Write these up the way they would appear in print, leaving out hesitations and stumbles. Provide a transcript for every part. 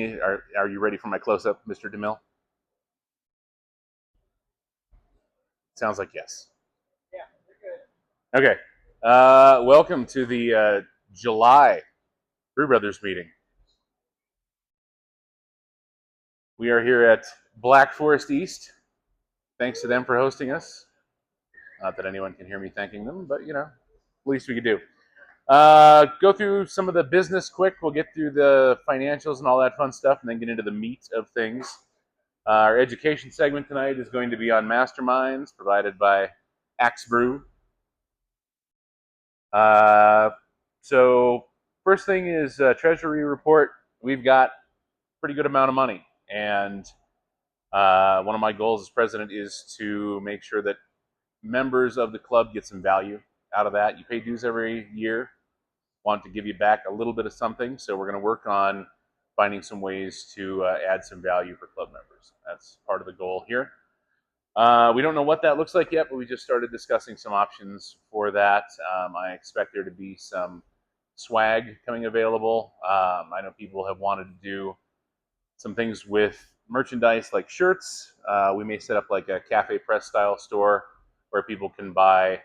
Are you ready for my close-up, Mr. DeMille? Sounds like yes. Yeah, we're good. Okay. Welcome to the July Brew Brothers meeting. We are here at Black Forest East. Thanks to them for hosting us. Not that anyone can hear me thanking them, but least we could do. Go through some of the business quick. We'll get through the financials and all that fun stuff, and then get into the meat of things. Our education segment tonight is going to be on masterminds, provided by Axe Brew. So first thing is treasury report. We've got a pretty good amount of money, and one of my goals as president is to make sure that members of the club get some value out of that. You pay dues every year. Want to give you back a little bit of something, so we're going to work on finding some ways to add some value for club members. That's part of the goal here. We don't know what that looks like yet, but we just started discussing some options for that. I expect there to be some swag coming available. I know people have wanted to do some things with merchandise like shirts. We may set up like a cafe press style store where people can buy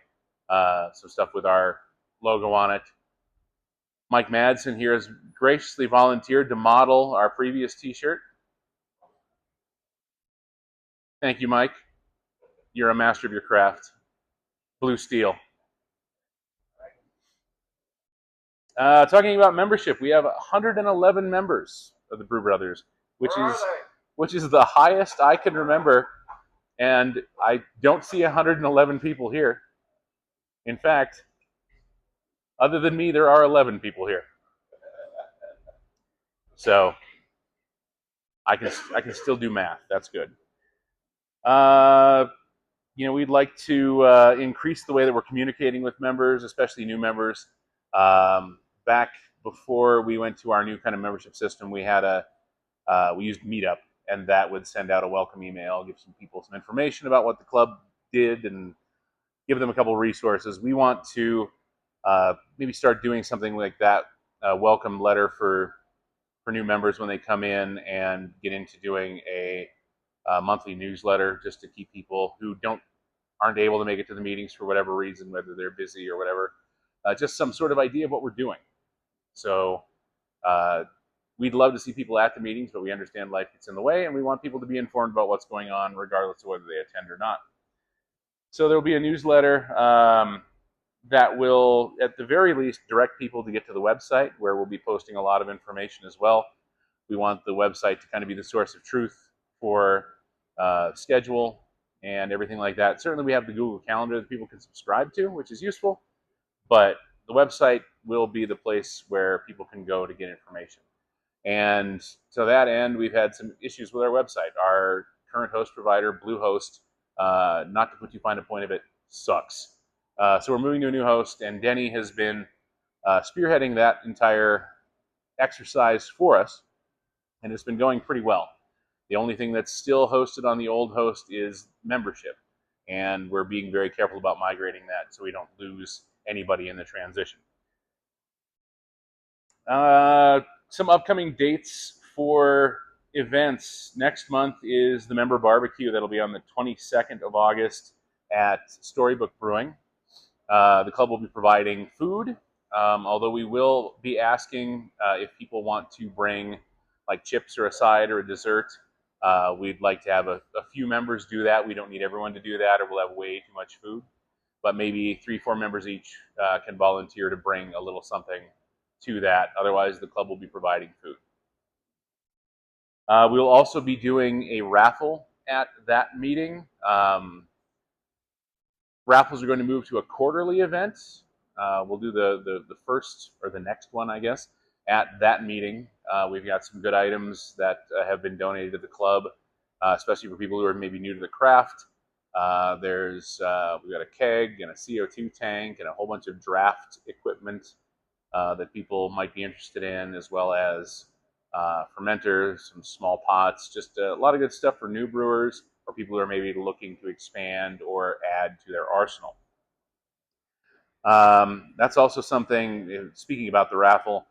some stuff with our logo on it. Mike Madsen here has graciously volunteered to model our previous t-shirt. Thank you, Mike. You're a master of your craft. Blue steel. Talking about membership, we have 111 members of the Brew Brothers, which is the highest I can remember, and I don't see 111 people here. In fact, other than me, there are 11 people here. So I can still do math. That's good. We'd like to increase the way that we're communicating with members, especially new members. Back before we went to our new kind of membership system, we had we used Meetup, and that would send out a welcome email, give some people some information about what the club did, and give them a couple of resources. We want to maybe start doing something like that, a welcome letter for new members when they come in, and get into doing a monthly newsletter just to keep people who aren't able to make it to the meetings for whatever reason, whether they're busy or whatever, just some sort of idea of what we're doing. So we'd love to see people at the meetings, but we understand life gets in the way, and we want people to be informed about what's going on regardless of whether they attend or not. So there'll be a newsletter that will, at the very least, direct people to get to the website, where we'll be posting a lot of information as well. We want the website to kind of be the source of truth for schedule and everything like that. Certainly we have the Google Calendar that people can subscribe to, which is useful, but the website will be the place where people can go to get information. And to that end, we've had some issues with our website. Our current host provider, Bluehost, not to put too fine a point of it, sucks. So we're moving to a new host, and Denny has been spearheading that entire exercise for us, and it's been going pretty well. The only thing that's still hosted on the old host is membership, and we're being very careful about migrating that so we don't lose anybody in the transition. Some upcoming dates for events. Next month is the member barbecue. That'll be on the 22nd of August at Storybook Brewing. The club will be providing food, although we will be asking if people want to bring like chips or a side or a dessert. We'd like to have a few members do that. We don't need everyone to do that, or we'll have way too much food. But maybe 3-4 members each can volunteer to bring a little something to that. Otherwise, the club will be providing food. We will also be doing a raffle at that meeting. Raffles are going to move to a quarterly event. We'll do the first, or the next one, I guess, at that meeting. We've got some good items that have been donated to the club, especially for people who are maybe new to the craft. We've got a keg and a CO2 tank and a whole bunch of draft equipment that people might be interested in, as well as fermenters, some small pots, just a lot of good stuff for new brewers or people who are maybe looking to expand or add to their arsenal. That's also something, speaking about the raffle,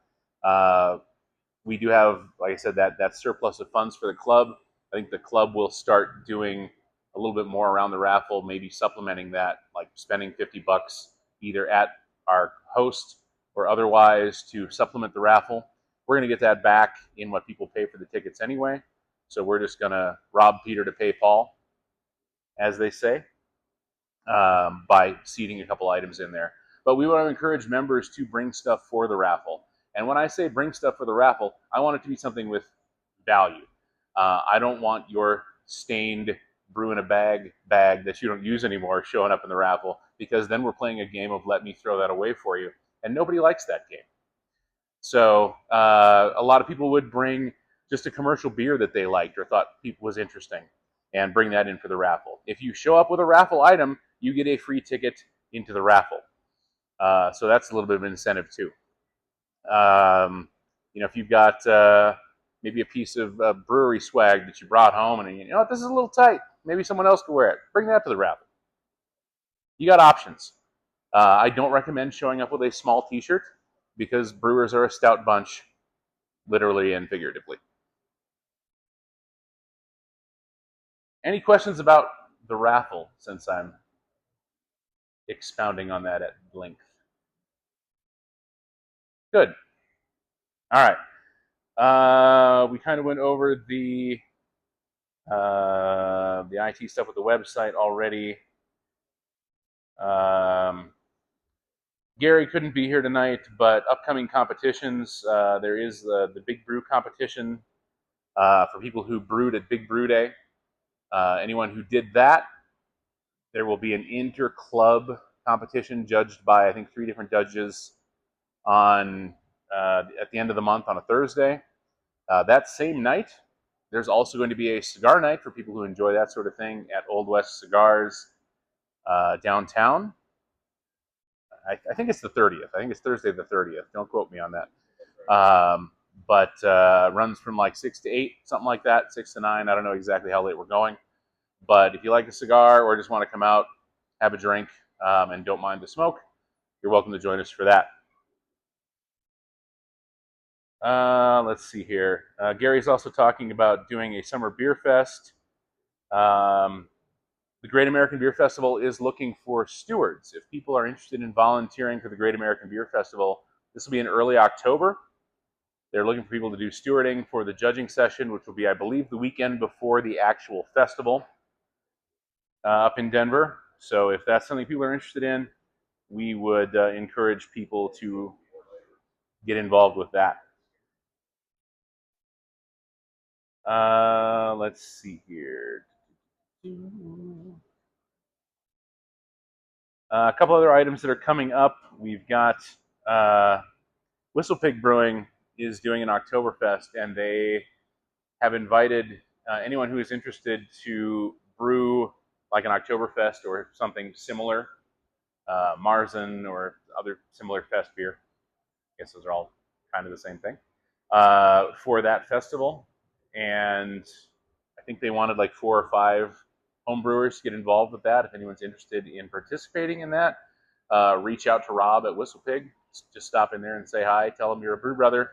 we do have, like I said, that surplus of funds for the club. I think the club will start doing a little bit more around the raffle, maybe supplementing that, like spending $50 either at our host or otherwise to supplement the raffle. We're going to get that back in what people pay for the tickets anyway. So we're just going to rob Peter to pay Paul, as they say, by seeding a couple items in there. But we want to encourage members to bring stuff for the raffle. And when I say bring stuff for the raffle, I want it to be something with value. I don't want your stained brew in a bag that you don't use anymore showing up in the raffle, because then we're playing a game of let me throw that away for you, and nobody likes that game. So a lot of people would bring just a commercial beer that they liked or thought was interesting and bring that in for the raffle. If you show up with a raffle item, you get a free ticket into the raffle. So that's a little bit of an incentive too. If you've got maybe a piece of brewery swag that you brought home and you know what, this is a little tight, maybe someone else could wear it, bring that to the raffle. You got options. I don't recommend showing up with a small t-shirt because brewers are a stout bunch, literally and figuratively. Any questions about the raffle since I'm expounding on that at length? Good. All right. We kind of went over the IT stuff with the website already. Gary couldn't be here tonight, but upcoming competitions, there is the Big Brew competition for people who brewed at Big Brew Day. Anyone who did that, there will be an inter-club competition judged by, I think, 3 different judges on at the end of the month on a Thursday. That same night, there's also going to be a cigar night for people who enjoy that sort of thing at Old West Cigars downtown. I think it's the 30th. I think it's Thursday the 30th. Don't quote me on that. But runs from like 6 to 8, something like that, 6 to 9. I don't know exactly how late we're going. But if you like a cigar or just want to come out, have a drink, and don't mind the smoke, you're welcome to join us for that. Let's see here. Gary's also talking about doing a summer beer fest. The Great American Beer Festival is looking for stewards. If people are interested in volunteering for the Great American Beer Festival, this will be in early October. They're looking for people to do stewarding for the judging session, which will be, I believe, the weekend before the actual festival up in Denver. So if that's something people are interested in, we would encourage people to get involved with that. Let's see here. A couple other items that are coming up. We've got Whistle Pig Brewing is doing an Oktoberfest, and they have invited anyone who is interested to brew like an Oktoberfest or something similar, Marzen or other similar fest beer. I guess those are all kind of the same thing, for that festival. And I think they wanted like 4 or 5 home brewers to get involved with that. If anyone's interested in participating in that, reach out to Rob at Whistle Pig. Just stop in there and say hi. Tell him you're a brew brother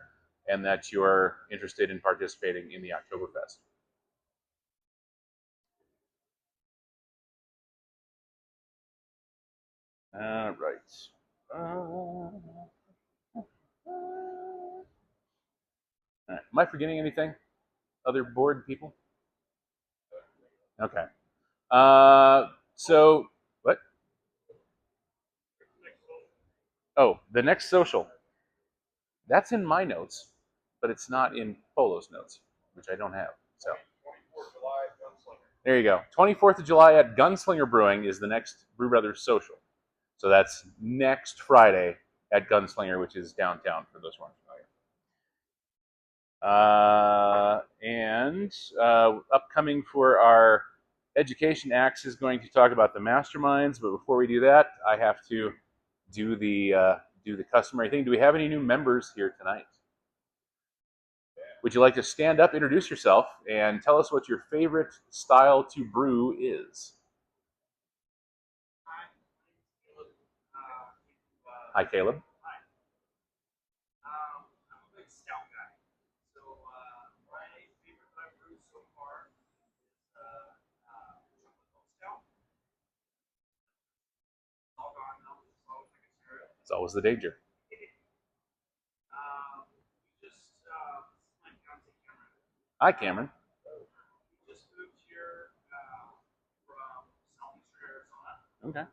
and that you're interested in participating in the Oktoberfest. All right. Am I forgetting anything? Other board people? Okay. So what? Oh, the next social. That's in my notes, but it's not in Polo's notes, which I don't have. So there you go. 24th of July at Gunslinger Brewing is the next Brew Brothers social. So that's next Friday at Gunslinger, which is downtown for those ones. And upcoming for our Education Acts is going to talk about the masterminds. But before we do that, I have to do the customary thing. Do we have any new members here tonight? Would you like to stand up, introduce yourself, and tell us what your favorite style to brew is? Hi, Caleb. It's always the danger. Hi, Cameron. Okay.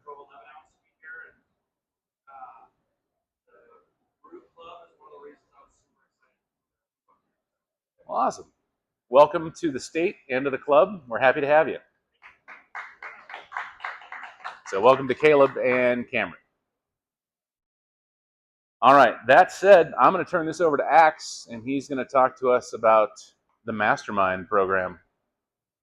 Well, awesome. Welcome to the state and to the club. We're happy to have you. So welcome to Caleb and Cameron. All right, that said, I'm going to turn this over to Axe, and he's going to talk to us about the Mastermind program.